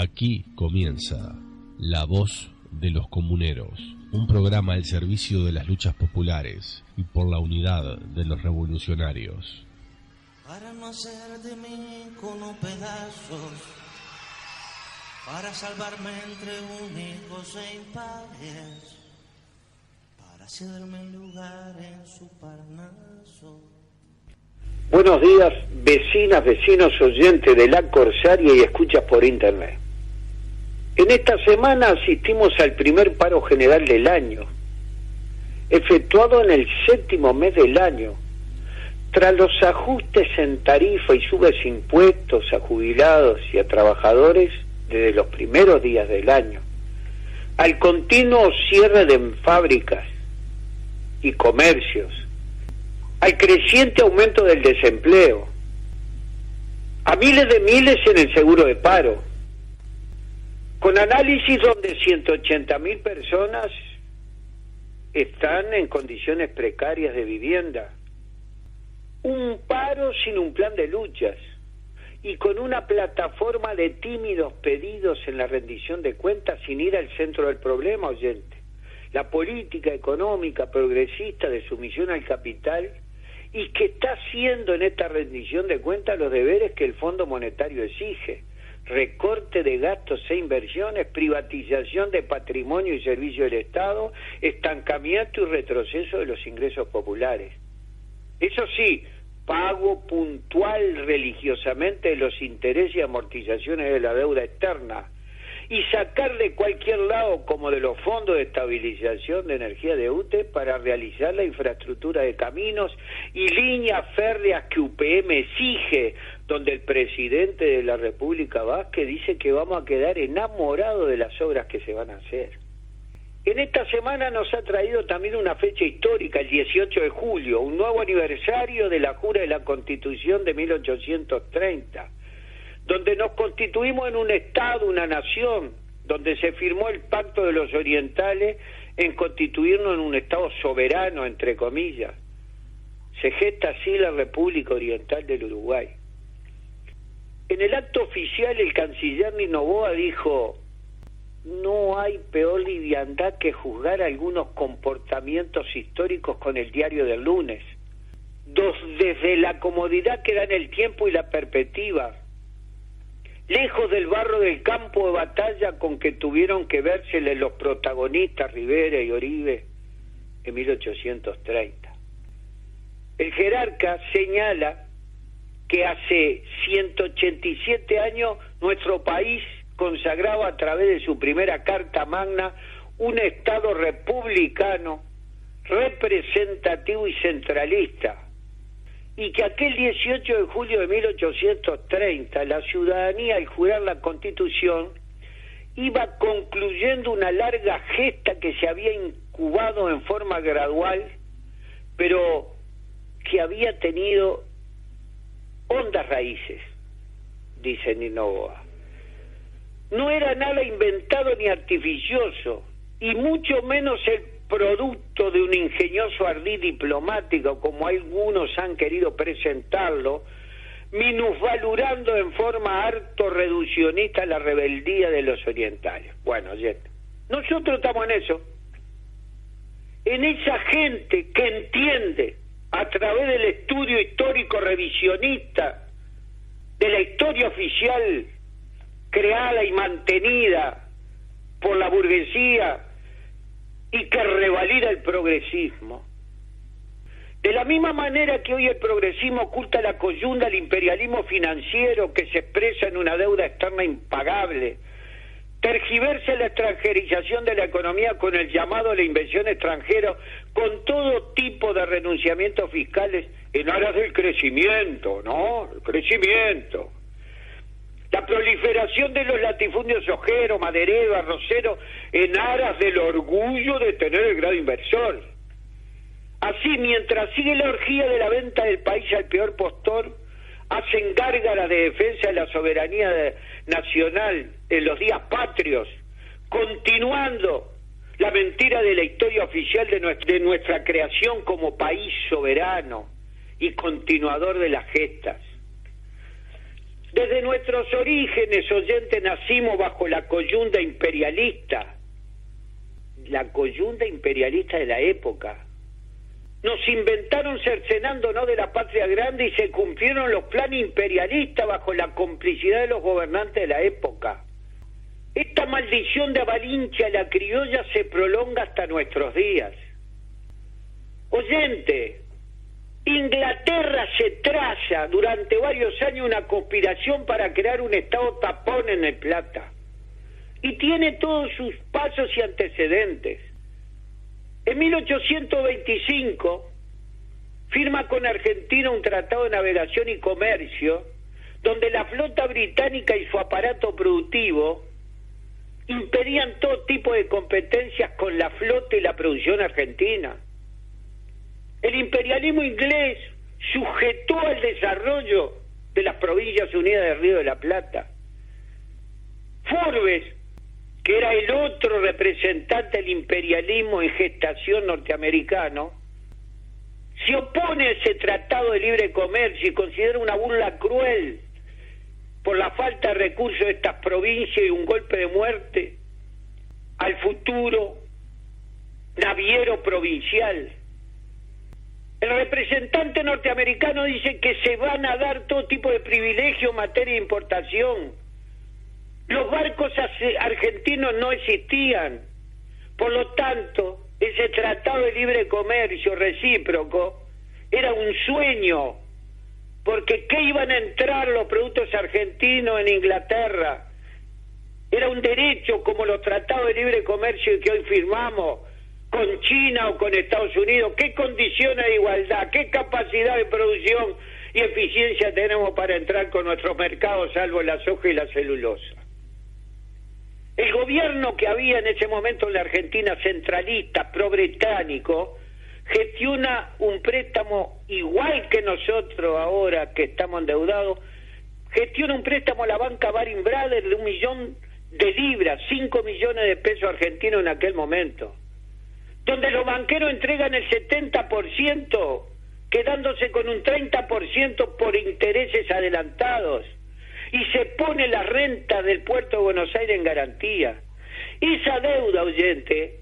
Aquí comienza La Voz de los Comuneros, un programa al servicio de las luchas populares y por la unidad de los revolucionarios. Para no hacer de mí como pedazos, para salvarme entre únicos e impares, para cederme lugar en su Parnaso. Buenos días, vecinas, vecinos, oyentes de La Corsaria y escuchas por internet. En esta semana asistimos al primer paro general del año, efectuado en el 7º mes del año, tras los ajustes en tarifa y subes impuestos a jubilados y a trabajadores desde los primeros días del año, al continuo cierre de fábricas y comercios, al creciente aumento del desempleo, a miles de miles en el seguro de paro, con análisis donde 180.000 personas están en condiciones precarias de vivienda, un paro sin un plan de luchas y con una plataforma de tímidos pedidos en la rendición de cuentas sin ir al centro del problema, oyente, la política económica progresista de sumisión al capital, y que está haciendo en esta rendición de cuentas los deberes que el Fondo Monetario exige: recorte de gastos e inversiones, privatización de patrimonio y servicio del Estado, estancamiento y retroceso de los ingresos populares. Eso sí, pago puntual religiosamente de los intereses y amortizaciones de la deuda externa, y sacar de cualquier lado, como de los fondos de estabilización de energía de UTE, para realizar la infraestructura de caminos y líneas férreas que UPM exige, donde el presidente de la República Vázquez dice que vamos a quedar enamorados de las obras que se van a hacer. En esta semana nos ha traído también una fecha histórica, el 18 de julio, un nuevo aniversario de la jura de la Constitución de 1830, donde nos constituimos en un Estado, una nación, donde se firmó el Pacto de los Orientales en constituirnos en un Estado soberano, entre comillas. Se gesta así la República Oriental del Uruguay. En el acto oficial, el canciller Noboa dijo: no hay peor liviandad que juzgar algunos comportamientos históricos con el diario del lunes, desde la comodidad que dan el tiempo y la perspectiva, lejos del barro del campo de batalla con que tuvieron que vérseles los protagonistas Rivera y Oribe en 1830. El jerarca señala que hace 187 años nuestro país consagraba a través de su primera Carta Magna un Estado republicano, representativo y centralista, y que aquel 18 de julio de 1830 la ciudadanía, al jurar la Constitución, iba concluyendo una larga gesta que se había incubado en forma gradual, pero que había tenido hondas raíces, dice Noboa. No era nada inventado ni artificioso, y mucho menos el producto de un ingenioso ardid diplomático, como algunos han querido presentarlo, minusvalorando en forma harto reduccionista la rebeldía de los orientales. Bueno, nosotros estamos en eso, en esa gente que entiende a través del estudio histórico revisionista de la historia oficial creada y mantenida por la burguesía y que revalida el progresismo. De la misma manera que hoy el progresismo oculta la coyunda del imperialismo financiero que se expresa en una deuda externa impagable, tergiversa la extranjerización de la economía con el llamado a la inversión extranjera, con todo tipo de renunciamientos fiscales en aras del crecimiento, ¿no? El crecimiento. La proliferación de los latifundios ojeros, madereros, arroceros, en aras del orgullo de tener el grado inversor. Así, mientras sigue la orgía de la venta del país al peor postor, hacen gárgaras de defensa de la soberanía nacional en los días patrios, continuando la mentira de la historia oficial de nuestra creación como país soberano y continuador de las gestas. Desde nuestros orígenes, oyentes, nacimos bajo la coyunda imperialista de la época. Nos inventaron cercenándonos de la patria grande y se cumplieron los planes imperialistas bajo la complicidad de los gobernantes de la época. Esta maldición de avalincha la criolla se prolonga hasta nuestros días. Oyente, Inglaterra se traza durante varios años una conspiración para crear un estado tapón en el Plata. Y tiene todos sus pasos y antecedentes. En 1825 firma con Argentina un tratado de navegación y comercio donde la flota británica y su aparato productivo impedían todo tipo de competencias con la flota y la producción argentina. El imperialismo inglés sujetó al desarrollo de las Provincias Unidas del Río de la Plata. Forbes, que era el otro representante del imperialismo en gestación norteamericano, se opone a ese tratado de libre comercio y considera una burla cruel por la falta de recursos de estas provincias y un golpe de muerte al futuro naviero provincial. El representante norteamericano dice que se van a dar todo tipo de privilegios en materia de importación. Los barcos argentinos no existían. Por lo tanto, ese tratado de libre comercio recíproco era un sueño, porque ¿qué iban a entrar los productos argentinos en Inglaterra? Era un derecho como los tratados de libre comercio que hoy firmamos con China o con Estados Unidos. ¿Qué condiciones de igualdad, qué capacidad de producción y eficiencia tenemos para entrar con nuestros mercados, salvo la soja y la celulosa? El gobierno que había en ese momento en la Argentina, centralista, pro-británico, gestiona un préstamo igual que nosotros ahora que estamos endeudados, gestiona un préstamo a la banca Baring Brothers de 1 millón de libras, 5 millones de pesos argentinos en aquel momento, donde los banqueros entregan el 70%, quedándose con un 30% por intereses adelantados, y se pone la renta del puerto de Buenos Aires en garantía. Esa deuda, oyente,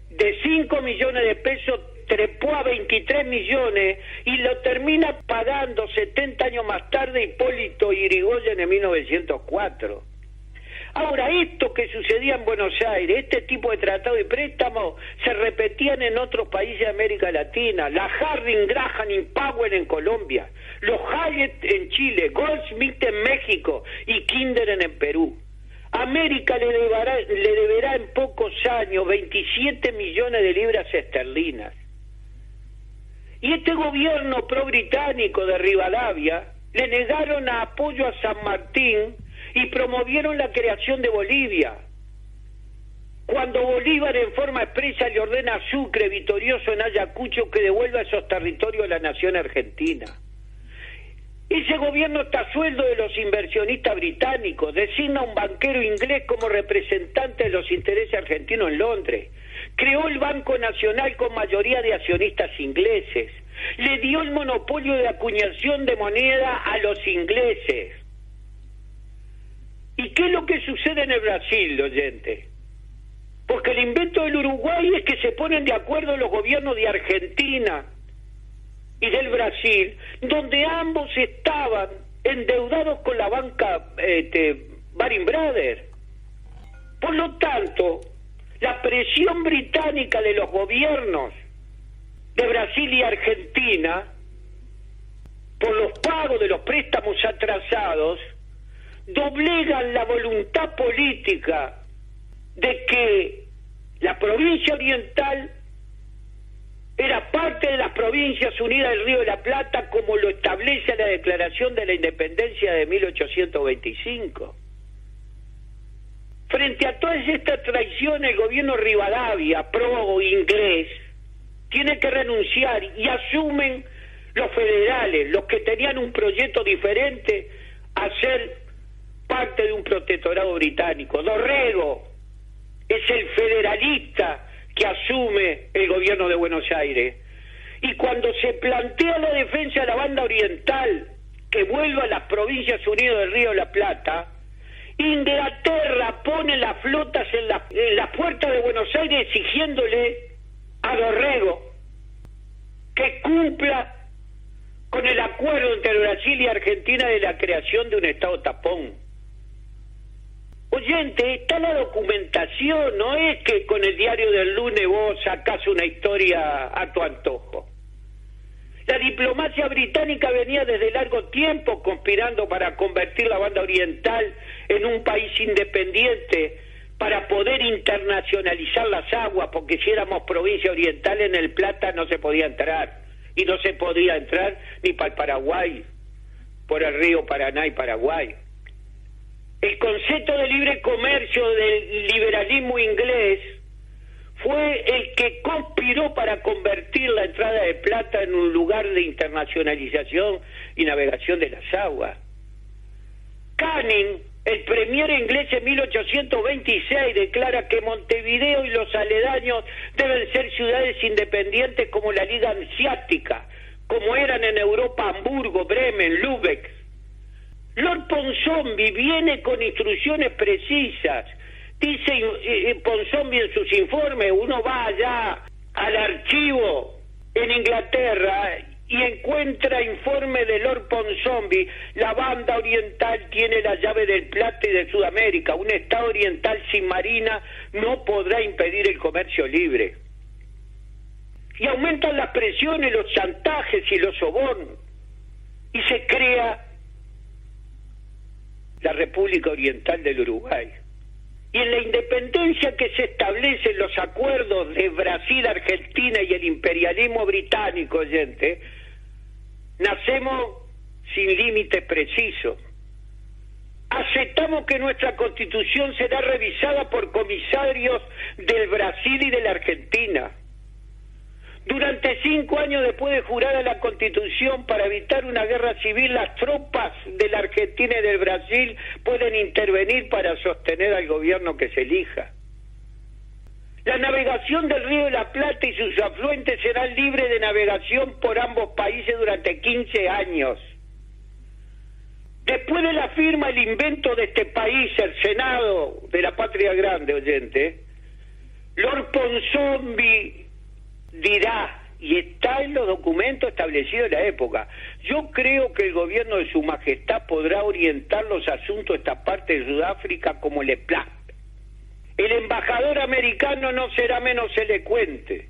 de 5 millones de pesos trepó a 23 millones y lo termina pagando 70 años más tarde Hipólito Yrigoyen en 1904. Ahora, esto que sucedía en Buenos Aires, este tipo de tratado y préstamo, se repetían en otros países de América Latina. La Harding, Graham y Powell en Colombia, los Hyatt en Chile, Goldsmith en México y Kinderen en Perú. América le deberá en pocos años 27 millones de libras esterlinas. Y este gobierno pro-británico de Rivadavia le negaron apoyo a San Martín y promovieron la creación de Bolivia. Cuando Bolívar en forma expresa le ordena a Sucre, victorioso en Ayacucho, que devuelva esos territorios a la nación argentina. Ese gobierno está a sueldo de los inversionistas británicos, designa a un banquero inglés como representante de los intereses argentinos en Londres, creó el Banco Nacional con mayoría de accionistas ingleses, le dio el monopolio de acuñación de moneda a los ingleses. ¿Y qué es lo que sucede en el Brasil, oyente? Porque el invento del Uruguay es que se ponen de acuerdo los gobiernos de Argentina y del Brasil, donde ambos estaban endeudados con la banca Baring Brothers. Por lo tanto, la presión británica de los gobiernos de Brasil y Argentina por los pagos de los préstamos atrasados doblegan la voluntad política de que la provincia oriental era parte de las Provincias Unidas del Río de la Plata, como lo establece la Declaración de la Independencia de 1825. Frente a todas estas traiciones, el gobierno Rivadavia, pro-inglés, tiene que renunciar y asumen los federales, los que tenían un proyecto diferente, a ser parte de un protectorado británico. Dorrego es el federalista que asume el gobierno de Buenos Aires. Y cuando se plantea la defensa de la banda oriental, que vuelva a las Provincias Unidas del Río de la Plata, Inglaterra pone las flotas en las puertas de Buenos Aires exigiéndole a Dorrego que cumpla con el acuerdo entre Brasil y Argentina de la creación de un Estado tapón. Oyente, está la documentación, no es que con el diario del lunes vos sacás una historia a tu antojo. La diplomacia británica venía desde largo tiempo conspirando para convertir la banda oriental en un país independiente, para poder internacionalizar las aguas, porque si éramos provincia oriental en el Plata no se podía entrar, y no se podía entrar ni para el Paraguay, por el río Paraná y Paraguay. El concepto de libre comercio del liberalismo inglés fue el que conspiró para convertir la entrada de Plata en un lugar de internacionalización y navegación de las aguas. Canning, el premier inglés en 1826, declara que Montevideo y los aledaños deben ser ciudades independientes como la Liga Hanseática, como eran en Europa Hamburgo, Bremen, Lübeck. Lord Ponsonby viene con instrucciones precisas. Dice Ponsonby en sus informes, uno va allá al archivo en Inglaterra y encuentra informe de Lord Ponsonby: la banda oriental tiene la llave del Plata y de Sudamérica, un estado oriental sin marina no podrá impedir el comercio libre. Y aumentan las presiones, los chantajes y los sobornos, y se crea la República Oriental del Uruguay. Y en la independencia que se establece en los acuerdos de Brasil, Argentina y el imperialismo británico, oyente, nacemos sin límites precisos. Aceptamos que nuestra Constitución será revisada por comisarios del Brasil y de la Argentina. Durante 5 años después de jurada la Constitución, para evitar una guerra civil, las tropas de la Argentina y del Brasil pueden intervenir para sostener al gobierno que se elija. La navegación del Río de la Plata y sus afluentes serán libres de navegación por ambos países durante 15 años. Después de la firma, el invento de este país, el Senado de la Patria Grande, oyente, Lord Ponsonby dirá, y está en los documentos establecidos de la época: yo creo que el gobierno de su majestad podrá orientar los asuntos de esta parte de Sudáfrica como le plazca. El embajador americano no será menos elocuente.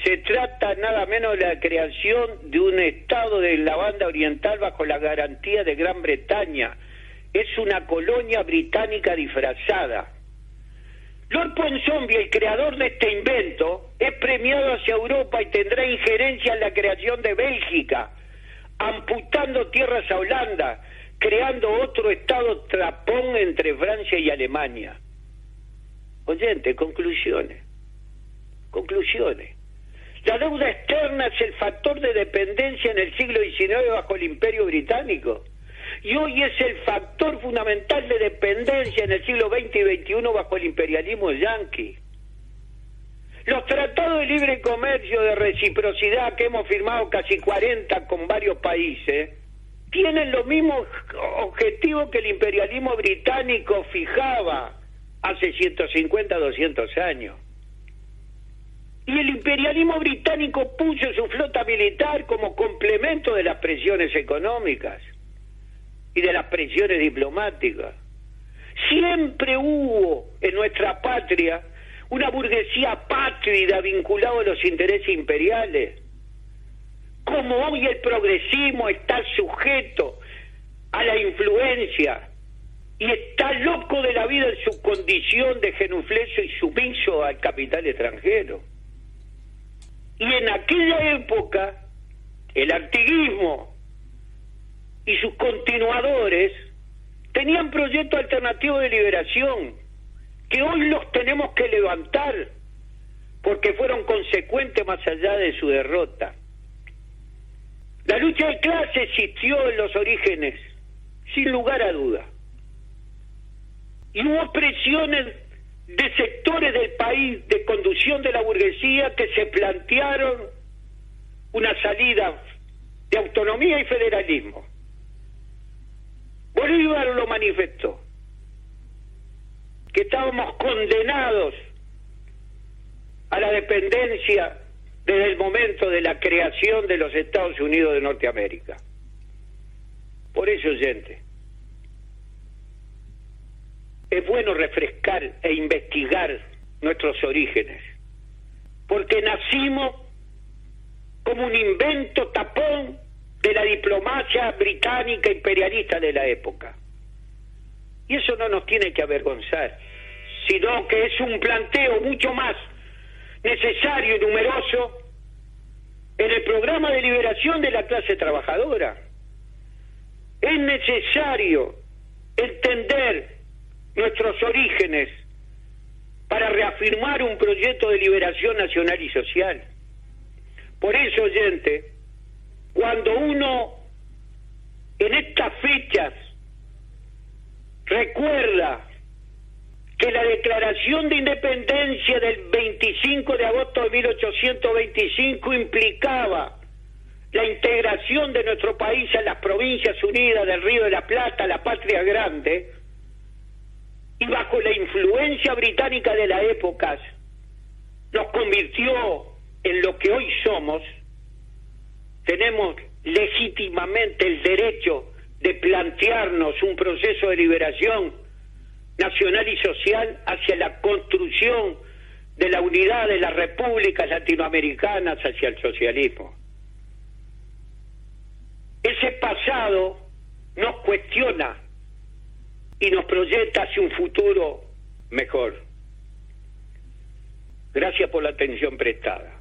Se trata nada menos de la creación de un estado de la banda oriental bajo la garantía de Gran Bretaña. Es una colonia británica disfrazada. Lord Ponsonby, el creador de este invento, es premiado hacia Europa y tendrá injerencia en la creación de Bélgica, amputando tierras a Holanda, creando otro estado trapón entre Francia y Alemania. Oyente, conclusiones. La deuda externa es el factor de dependencia en el siglo XIX bajo el Imperio Británico, y hoy es el factor fundamental de dependencia en el siglo XX y XXI bajo el imperialismo yanqui. Los tratados de libre comercio, de reciprocidad que hemos firmado casi 40 con varios países, tienen los mismos objetivos que el imperialismo británico fijaba hace 150, 200 años. Y el imperialismo británico puso su flota militar como complemento de las presiones económicas y de las presiones diplomáticas. Siempre hubo en nuestra patria una burguesía pátrida vinculada a los intereses imperiales. Como hoy el progresismo está sujeto a la influencia y está loco de la vida en su condición de genuflexo y sumiso al capital extranjero. Y en aquella época, el artiguismo y sus continuadores tenían proyectos alternativos de liberación, que hoy los tenemos que levantar, porque fueron consecuentes más allá de su derrota. La lucha de clase existió en los orígenes, sin lugar a duda. Y hubo presiones de sectores del país de conducción de la burguesía que se plantearon una salida de autonomía y federalismo. Bolívar lo manifestó, que estábamos condenados a la dependencia desde el momento de la creación de los Estados Unidos de Norteamérica. Por eso, oyente, es bueno refrescar e investigar nuestros orígenes, porque nacimos como un invento tapón de la diplomacia británica imperialista de la época. Y eso no nos tiene que avergonzar, sino que es un planteo mucho más necesario y numeroso en el programa de liberación de la clase trabajadora. Es necesario entender nuestros orígenes para reafirmar un proyecto de liberación nacional y social. Por eso, oyente, cuando uno en estas fechas recuerda que la declaración de independencia del 25 de agosto de 1825 implicaba la integración de nuestro país a las Provincias Unidas del Río de la Plata, la patria grande, y bajo la influencia británica de la época nos convirtió en lo que hoy somos, tenemos legítimamente el derecho de plantearnos un proceso de liberación nacional y social hacia la construcción de la unidad de las repúblicas latinoamericanas, hacia el socialismo. Ese pasado nos cuestiona y nos proyecta hacia un futuro mejor. Gracias por la atención prestada.